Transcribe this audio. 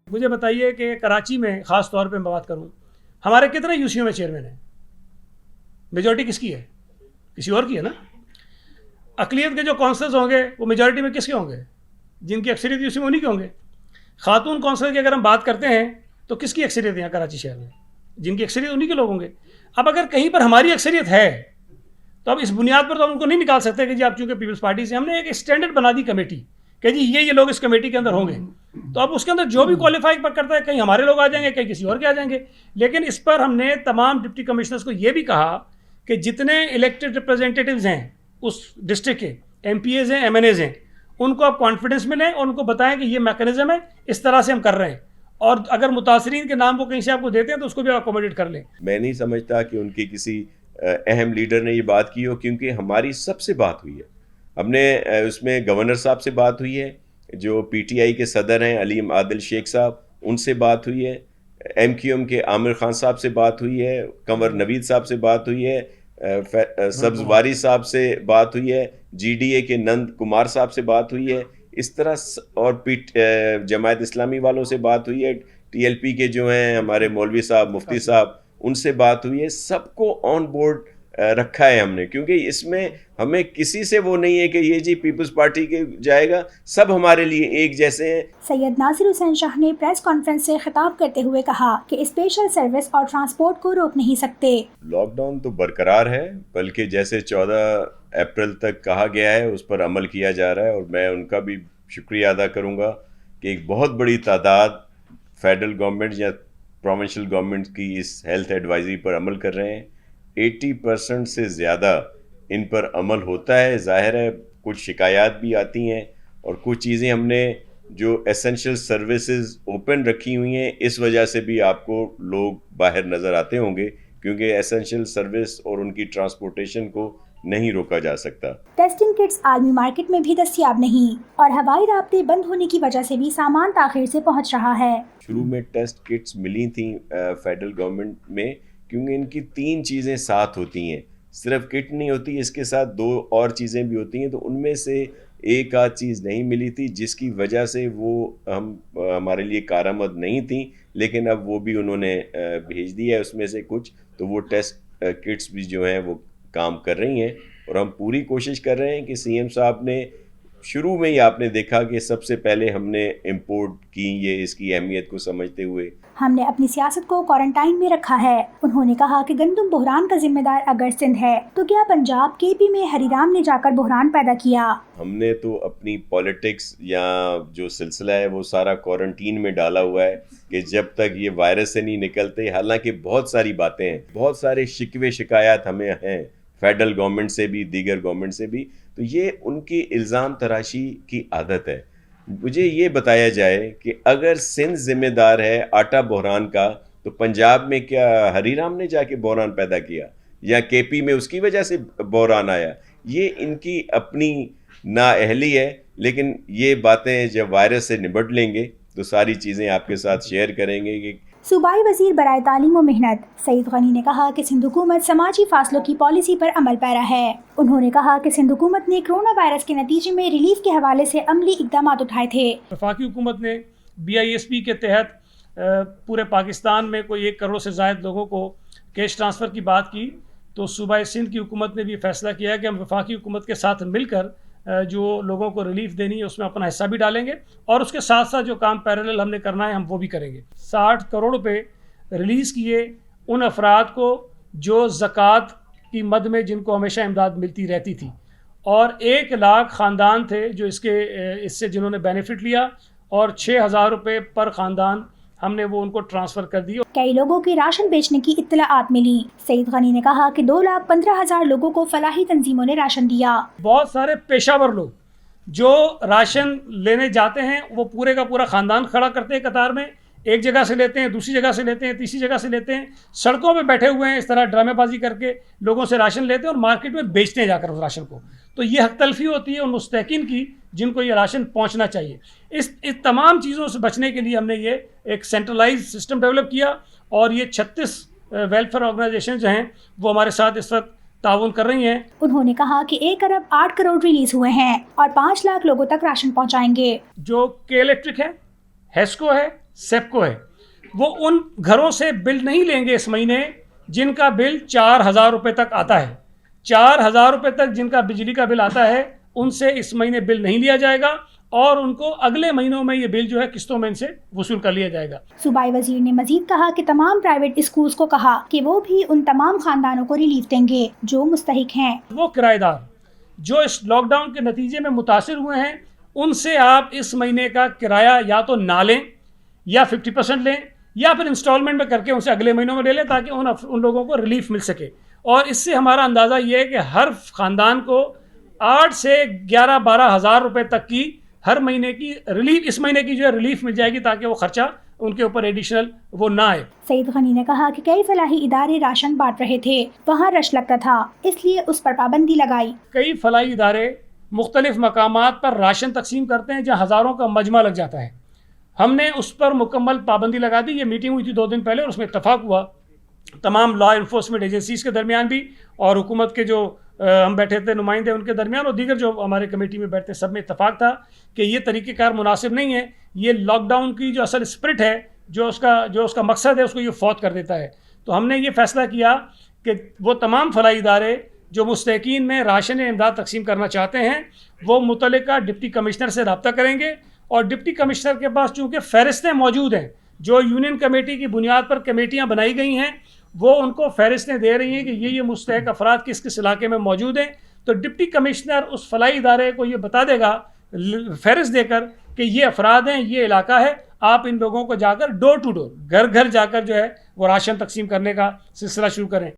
मुझे बताइए कि कराची में ख़ास तौर पे मैं बात करूं, हमारे कितने यूसीओ में चेयरमैन हैं? मेजॉरिटी किसकी है? किसी और की है ना। अक़लियत के जो काउंसलर्स होंगे वो मेजॉरिटी में किसके होंगे? जिनकी अक्सरियत यूसी में उन्हीं के होंगे। खातून काउंसलर की अगर हम बात करते हैं तो किसकी अक्सरियत है यहाँ कराची शहर में? जिनकी अक्सरियत उन्हीं के लोग होंगे। अब अगर कहीं पर हमारी अक्सरियत है तो अब इस बुनियाद पर तो हम उनको नहीं निकाल सकते कि जी आप चूँकि पीपल्स पार्टी से, हमने एक स्टैंडर्ड बना दी कमेटी कि जी ये लोग इस कमेटी के अंदर होंगे, तो अब उसके अंदर जो भी क्वालिफाई करता है, कहीं हमारे लोग आ जाएंगे, कहीं किसी और के आ जाएंगे। लेकिन इस पर हमने तमाम डिप्टी कमिश्नर्स को ये भी कहा कि जितने इलेक्टेड रिप्रेजेंटेटिव्स हैं उस डिस्ट्रिक्ट के, MPAs हैं, MNAs हैं, उनको आप कॉन्फिडेंस में लें और उनको बताएं कि ये मैकेनिज्म है, इस तरह से हम कर रहे हैं, और अगर मुतासरीन के नाम वो कहीं से आपको देते हैं तो उसको भी अकोमोडेट कर लें। मैं नहीं समझता कि उनकी किसी अहम लीडर ने ये बात की हो, क्योंकि हमारी सबसे बात हुई है। हमने उसमें गवर्नर साहब से बात हुई है, जो PTI के सदर हैं अलीम आदिल शेख साहब, उनसे बात हुई है, MQM के आमिर खान साहब से बात हुई है, कंवर नवीद साहब से बात हुई है, सब्जवारी साहब से बात हुई है, GDA के नंद कुमार साहब से बात हुई है, इस तरह और जमायत इस्लामी वालों से बात हुई है, TLP के जो हैं हमारे मौलवी साहब, मुफ्ती साहब, उनसे बात हुई है। सबको ऑन बोर्ड रखा है हमने, क्योंकि इसमें हमें किसी से वो नहीं है कि ये जी पीपल्स पार्टी के जाएगा, सब हमारे लिए एक जैसे हैं। सैयद नासिर हुसैन शाह ने प्रेस कॉन्फ्रेंस से खिताब करते हुए कहा कि स्पेशल सर्विस और ट्रांसपोर्ट को रोक नहीं सकते। लॉकडाउन तो बरकरार है, बल्कि जैसे 14 अप्रैल तक कहा गया है उस पर अमल किया जा रहा है, और मैं उनका भी शुक्रिया अदा करूँगा कि एक बहुत बड़ी तादाद फेडरल गवर्नमेंट या प्रोविंशियल गवर्नमेंट की इस हेल्थ एडवाइजरी पर अमल कर रहे हैं। 80% से ज़्यादा इन पर अमल होता है। ज़ाहिर है कुछ शिकायत भी आती हैं, और कुछ चीज़ें हमने जो एसेंशियल सर्विसेज ओपन रखी हुई हैं, इस वजह से भी आपको लोग बाहर नज़र आते होंगे, क्योंकि एसेंशियल सर्विस और उनकी ट्रांसपोर्टेशन को नहीं रोका जा सकता। टेस्टिंग किट्स आलमी मार्केट में भी दस्तयाब नहीं, और हवाई राब्ते बंद होने की वजह से भी सामान ताखिर से पहुंच रहा है। शुरू में टेस्ट किट्स मिली थी फेडरल गवर्नमेंट में, क्योंकि इनकी 3 चीज़ें साथ होती हैं, सिर्फ किट नहीं होती, इसके साथ 2 और चीज़ें भी होती हैं, तो उनमें से एक आध चीज़ नहीं मिली थी, जिसकी वजह से वो हमारे लिए कारआमद नहीं थी। लेकिन अब वो भी उन्होंने भेज दिया है उसमें से कुछ, तो वो टेस्ट किट्स भी जो हैं वो काम कर रही हैं, और हम पूरी कोशिश कर रहे हैं कि CM साहब ने शुरू में ही, आपने देखा कि सबसे पहले हमने इंपोर्ट की, ये इसकी अहमियत को समझते हुए हमने अपनी सियासत को क्वारंटाइन में रखा है। उन्होंने कहा कि गंदम बहरान का जिम्मेदार अगर सिंध है तो क्या पंजाब KP में हरिराम ने जाकर बहरान पैदा किया? हमने तो अपनी पॉलिटिक्स या जो सिलसिला है वो सारा क्वारंटीन में डाला हुआ है कि जब तक ये वायरस से नहीं निकलते। हालांकि बहुत सारी बातें हैं, बहुत सारे शिकवे शिकायत हमें हैं फेडरल गवर्नमेंट से भी, दीगर गवर्नमेंट से भी, तो ये उनकी इल्ज़ाम तराशी की आदत है। मुझे ये बताया जाए कि अगर सिंध जिम्मेदार है आटा बहरान का, तो पंजाब में क्या हरीराम ने जाके बहरान पैदा किया, या KP में उसकी वजह से बहरान आया? ये इनकी अपनी नाअहली है। लेकिन ये बातें जब वायरस से निपट लेंगे तो सारी चीज़ें आपके साथ शेयर करेंगे। कि सूबाई वजीर बराए तालीम व मेहनत सईद गनी ने कहा कि सिंध हुकूमत समाजी फासलों की पॉलिसी पर अमल पैरा है। उन्होंने कहा कि सिंध हुकूमत ने कोरोना वायरस के नतीजे में रिलीफ के हवाले से अमली इकदाम उठाए थे। वफाकी हुकूमत ने BISP के तहत पूरे पाकिस्तान में कोई 1 करोड़ से ज़ायद लोगों को कैश ट्रांसफ़र की बात की, तो सूबाई सिंध की हुकूमत ने भी फैसला किया है कि हम वफाकी हुकूमत के साथ मिलकर जो लोगों को रिलीफ देनी है उसमें अपना हिस्सा भी डालेंगे, और उसके साथ साथ जो काम पैरेलल हमने करना है हम वो भी करेंगे। 60 करोड़ रुपए रिलीज़ किए उन अफराद को जो ज़कात की मद में जिनको हमेशा इमदाद मिलती रहती थी, और 1 लाख ख़ानदान थे जो इससे जिन्होंने बेनिफिट लिया, और 6,000 रुपये पर ख़ानदान हमने वो उनको ट्रांसफ़र कर दिए। कई लोगों के राशन बेचने की इत्तलाआत मिली। सईद गनी ने कहा कि 2,15,000 लोगों को फलाही तंजीमों ने राशन दिया। बहुत सारे पेशावर लोग जो राशन लेने जाते हैं वो पूरे का पूरा ख़ानदान खड़ा करते हैं कतार में, एक जगह से लेते हैं, दूसरी जगह से लेते हैं, तीसरी जगह से लेते हैं, सड़कों पे बैठे हुए हैं, इस तरह ड्रामेबाजी करके लोगों से राशन लेते हैं और मार्केट में बेचते हैं जाकर उस राशन को। तो ये हक तलफी होती है उन मुस्तहिकीन की जिनको ये राशन पहुंचना चाहिए। इस तमाम चीज़ों से बचने के लिए हमने ये एक सेंट्रलाइज सिस्टम डेवलप किया, और ये 36 वेलफेयर ऑर्गेनाइजेशन जो हैं वो हमारे साथ इस वक्त ताउन कर रही हैं। उन्होंने कहा कि 1 अरब 8 करोड़ रिलीज हुए हैं और 5 लाख लोगों तक राशन पहुंचाएंगे। जो K इलेक्ट्रिक है, हेस्को है, सेप्को है, वो उन घरों से बिल नहीं लेंगे इस महीने जिनका बिल 4,000 रुपये तक आता है। 4,000 रुपये तक जिनका बिजली का बिल आता है उनसे इस महीने बिल नहीं लिया जाएगा और उनको अगले महीनों में ये बिल जो है किस्तों में इनसे वसूल कर लिया जाएगा। सूबाई वजीर ने मजीद कहा कि तमाम प्राइवेट स्कूल्स को कहा कि वो भी उन तमाम खानदानों को रिलीफ देंगे जो मुस्तहिक हैं। वो किराएदार जो इस लॉकडाउन के नतीजे में मुतासिर हुए हैं उनसे आप इस महीने का किराया या तो ना लें या 50% लें या फिर इंस्टॉलमेंट में करके उनसे अगले महीनों में ले लें ताकि उन लोगों को रिलीफ मिल सके। और इससे हमारा अंदाज़ा ये है कि हर ख़ानदान को 8 से 11-12 हज़ार रुपये तक की हर महीने की रिलीफ, इस महीने की जो है रिलीफ मिल जाएगी ताकि वो खर्चा उनके ऊपर एडिशनल वो ना आए। सईद गनी ने कहा कि कई फलाही इदारे राशन बांट रहे थे, वहाँ रश लगता था, इसलिए उस पर पाबंदी लगाई। कई फलाही इदारे मुख्तलिफ मकामात पर राशन तकसीम करते हैं जहाँ हज़ारों का मजमा लग जाता है। हमने उस पर मुकम्मल पाबंदी लगा दी। ये मीटिंग हुई थी 2 दिन पहले और उसमें इत्तफाक हुआ तमाम लॉ इन्फोर्समेंट एजेंसीज़ के दरमियान भी और हुकूमत के जो हम बैठे थे नुमाइंदे उनके दरमियान और दीगर जो हमारे कमेटी में बैठते सब में इत्तफाक था कि ये तरीक़ेकार मुनासिब नहीं है। ये लॉकडाउन की जो असल स्पिरिट है, जो उसका मकसद है, उसको ये फौत कर देता है। तो हमने ये फ़ैसला किया कि वो तमाम फलाही इदारे जो मुस्तहिकीन में राशन इमदाद तकसीम करना चाहते हैं वो मुतल्लिका डिप्टी कमिश्नर से रब्ता करेंगे और डिप्टी कमिश्नर के पास चूँकि फ़हरिस्तें मौजूद हैं, जो यूनियन कमेटी की बुनियाद पर कमेटियाँ बनाई गई हैं, वो उनको फ़हरिस्तें दे रही हैं कि ये मुस्तहिक अफराद किस किस इलाके में मौजूद हैं। तो डिप्टी कमिश्नर उस फलाही इदारे को ये बता देगा फ़हरिस्त देकर कि ये अफराद हैं, ये इलाका है, आप इन लोगों को जाकर डोर टू डोर, घर घर जाकर जो है वो राशन तकसीम करने का सिलसिला शुरू करें।